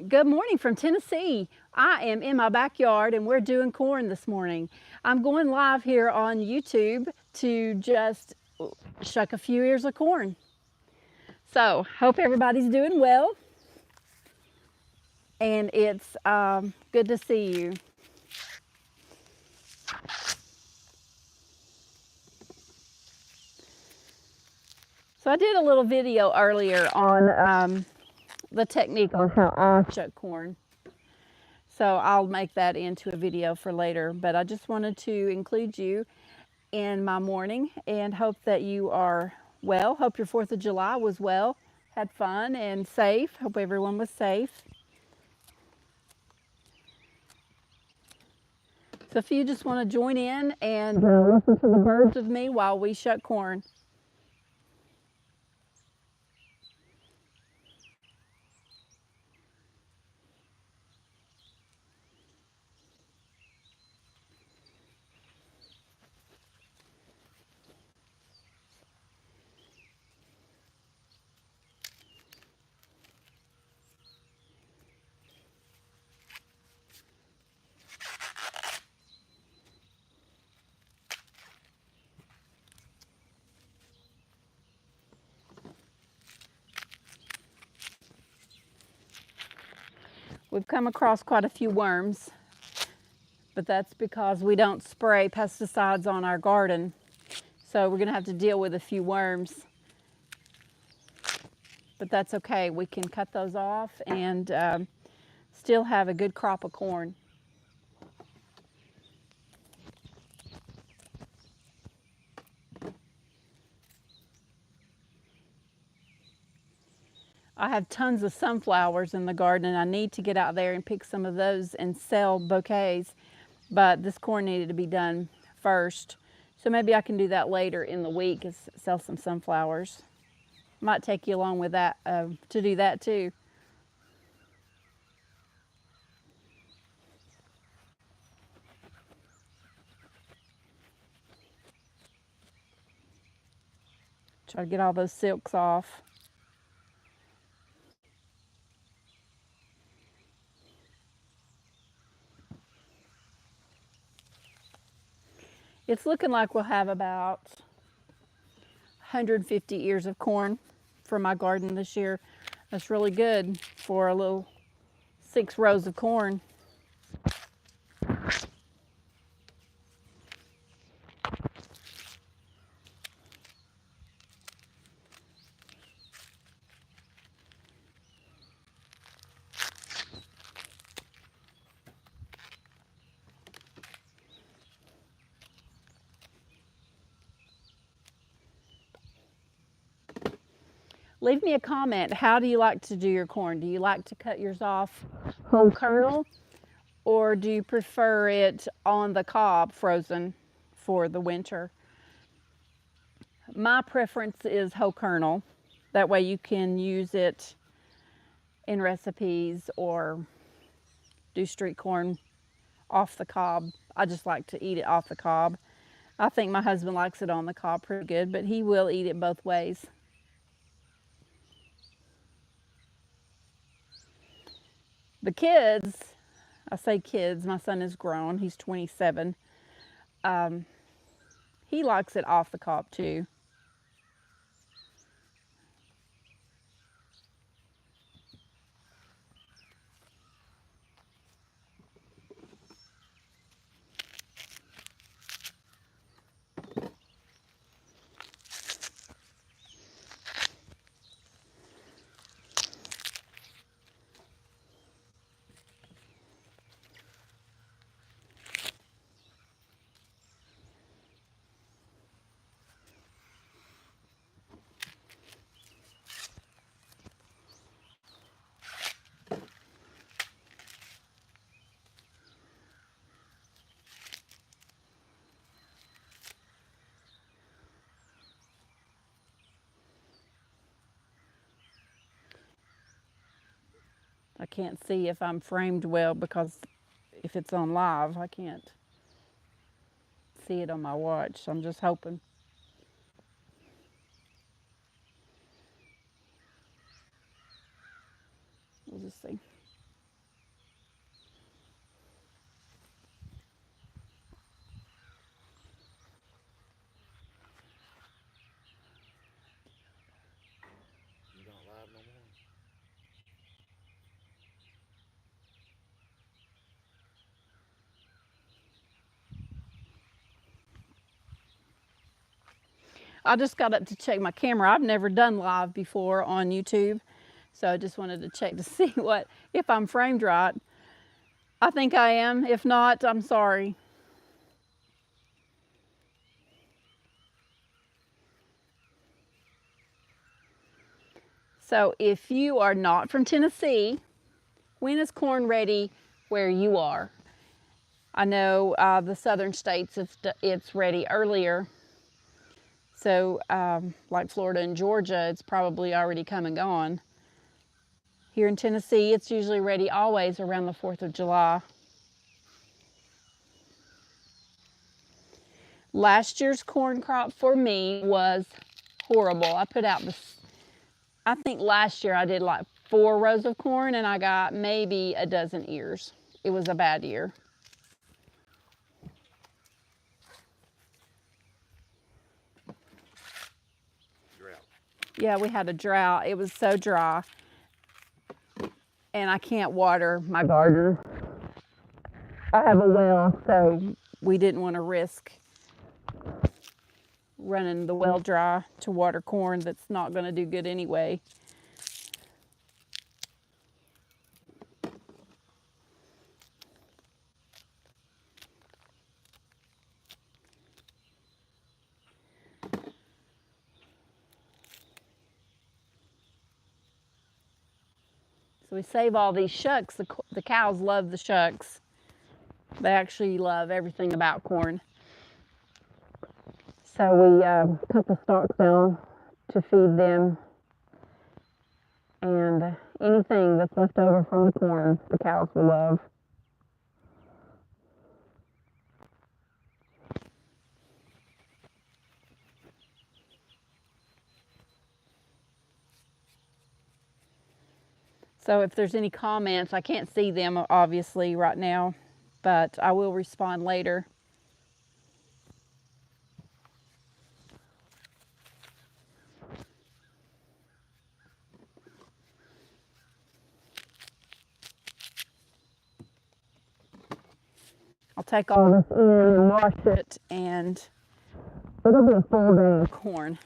Good morning from Tennessee. I am in my backyard and we're doing corn this morning. I'm going live here on YouTube to just shuck a few ears of corn. So, hope everybody's doing well and it's good to see you. So, I did a little video earlier on the technique on how I shuck corn. So, I'll make that into a video for later, but I just wanted to include you in my morning and hope that you are well. Hope your 4th of July was well, had fun and safe. Hope everyone was safe. So if you just want to join in and listen to the birds with me while we shuck corn. We've come across quite a few worms, but that's because we don't spray pesticides on our garden. So we're going to have to deal with a few worms. But that's okay. We can cut those off and still have a good crop of corn. I have tons of sunflowers in the garden and I need to get out there and pick some of those and sell bouquets, but this corn needed to be done first. So maybe I can do that later in the week, is sell some sunflowers. Might take you along with that to do that too. Try to get all those silks off. It's looking like we'll have about 150 ears of corn for my garden this year. That's really good for a little 6 rows of corn. Leave me a comment. How do you like to do your corn? Do you like to cut yours off whole kernel, or do you prefer it on the cob frozen for the winter? My preference is whole kernel. That way you can use it in recipes or do street corn off the cob. I just like to eat it off the cob. I think my husband likes it on the cob pretty good, but he will eat it both ways. The kids, I say kids, my son is grown, he's 27. He likes it off the cob too. I can't see if I'm framed well because if it's on live, I can't see it on my watch. So I'm just hoping. We'll just see. I just got up to check my camera. I've never done live before on YouTube, so I just wanted to check to see if I'm framed right. I think I am. If not, I'm sorry. So if you are not from Tennessee, when is corn ready where you are? I know the southern states, it's ready earlier. So like Florida and Georgia, it's probably already come and gone. Here in Tennessee, it's usually ready always around the 4th of July. Last year's corn crop for me was horrible. I put out I think last year I did like 4 rows of corn and I got maybe a dozen ears. It was a bad year. Drought. Yeah, we had a drought. It was so dry. And I can't water my garden. I have a well, so we didn't want to risk running the well dry to water corn that's not going to do good anyway. So we save all these shucks. The cows love the shucks. They actually love everything about corn. So we cut the stalks down to feed them, and anything that's left over from the corn, the cows will love. So if there's any comments, I can't see them obviously right now, but I will respond later. I'll take all this in and wash it, and it'll be a full day of corn.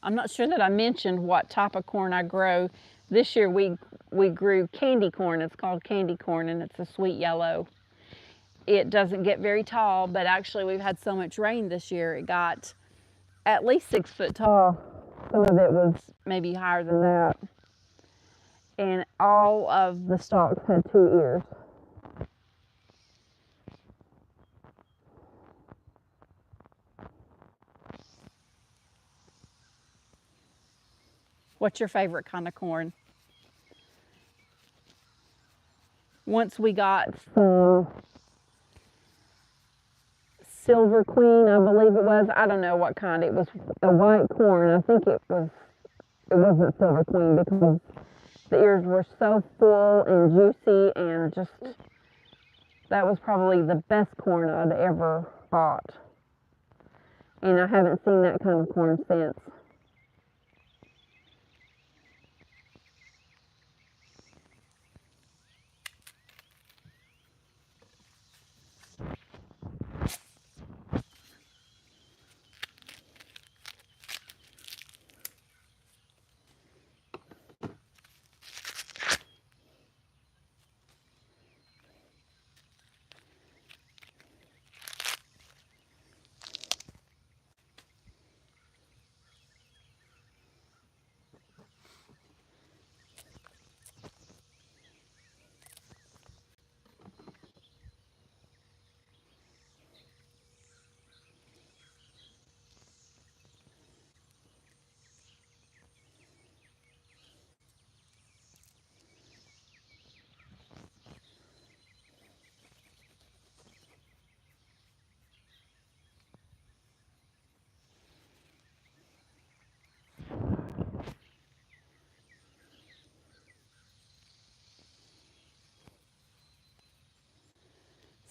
I'm not sure that I mentioned what type of corn I grow. This year we grew candy corn. It's called candy corn, and it's a sweet yellow. It doesn't get very tall, but actually we've had so much rain this year, it got at least 6 foot tall. Some of it was maybe higher than that. And all of the stalks had 2 ears. What's your favorite kind of corn? Once we got some Silver Queen, I believe it was. I don't know what kind. It was a white corn. I think it wasn't Silver Queen because the ears were so full and juicy, and just, that was probably the best corn I'd ever bought. And I haven't seen that kind of corn since.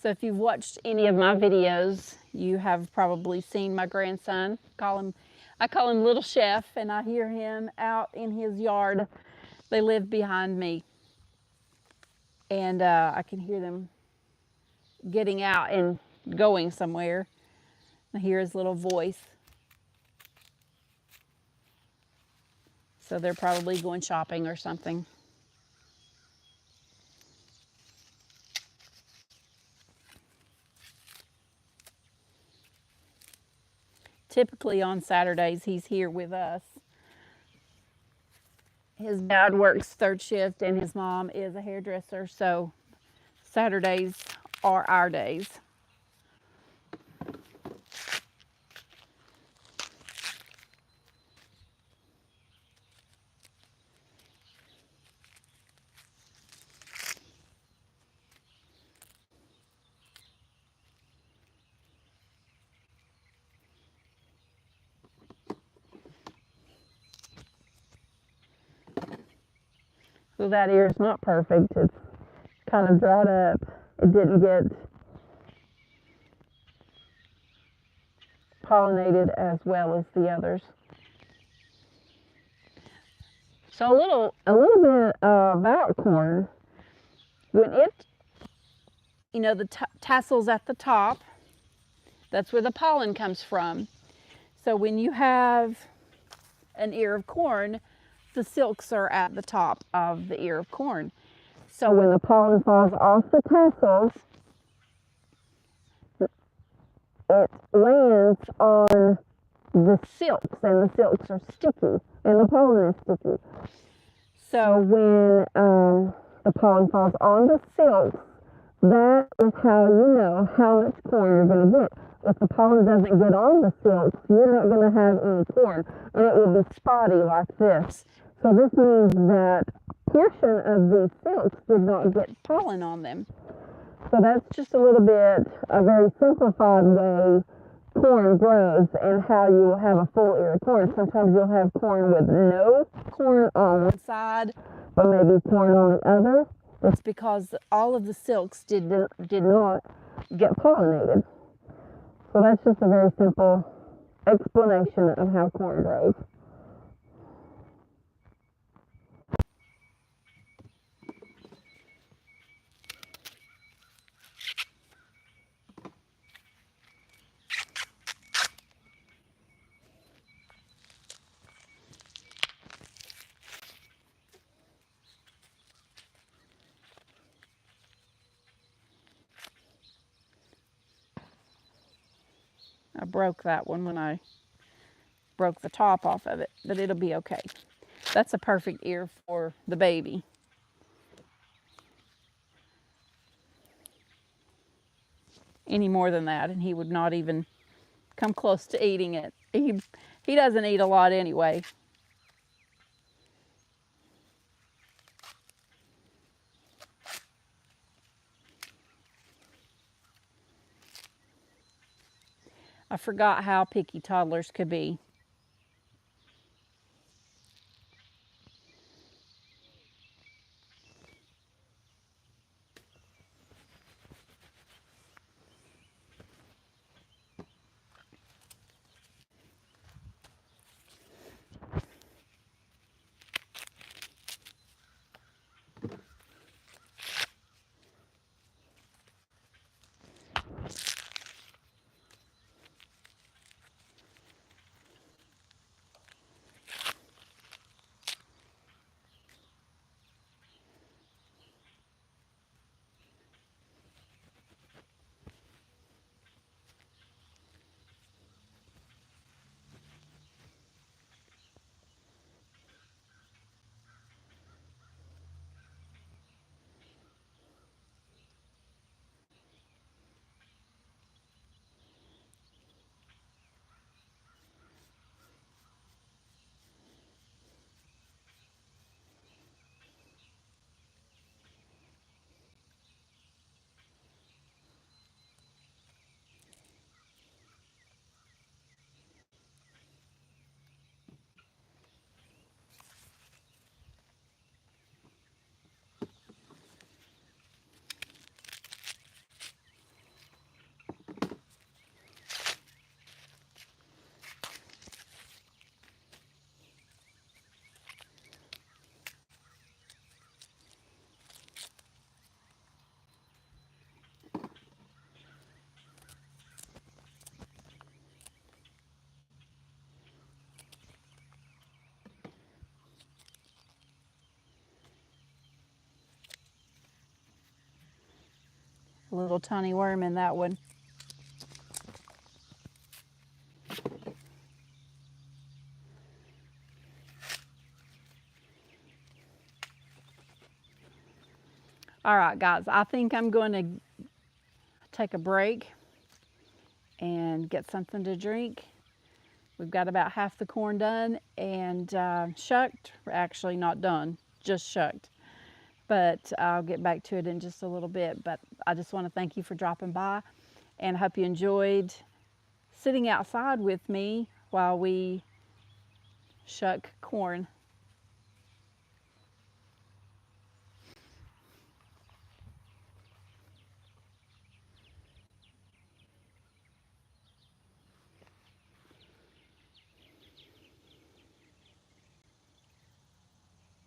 So if you've watched any of my videos, You have probably seen my grandson. I call him Little Chef, and I hear him out in his yard. They live behind me, and I can hear them getting out and going somewhere. I hear his little voice. So they're probably going shopping or something. Typically on Saturdays, he's here with us. His dad works third shift and his mom is a hairdresser, so Saturdays are our days. So that ear is not perfect. It's kind of dried up. It didn't get pollinated as well as the others. So a little bit about corn. When it, the tassels at the top, that's where the pollen comes from. So when you have an ear of corn, the silks are at the top of the ear of corn. So when the pollen falls off the tassels, it lands on the silks, and the silks are sticky, and the pollen is sticky. So when the pollen falls on the silks, that is how you know how much corn you're going to get. If the pollen doesn't get on the silks, you're not going to have any corn, and it will be spotty like this. So this means that a portion of these silks did not get pollen on them. So that's just a little bit, a very simplified way corn grows and how you will have a full ear of corn. Sometimes you'll have corn with no corn on one side, but maybe corn on the other. It's because all of the silks did not get pollinated. So that's just a very simple explanation of how corn grows. I broke that one when I broke the top off of it, but it'll be okay. That's a perfect ear for the baby. Any more than that, and he would not even come close to eating it. He doesn't eat a lot anyway. I forgot how picky toddlers could be. A little tiny worm in that one. All right, guys, I think I'm going to take a break and get something to drink. We've got about half the corn done and shucked. Actually, not done, just shucked. But I'll get back to it in just a little bit. But I just want to thank you for dropping by, and I hope you enjoyed sitting outside with me while we shuck corn.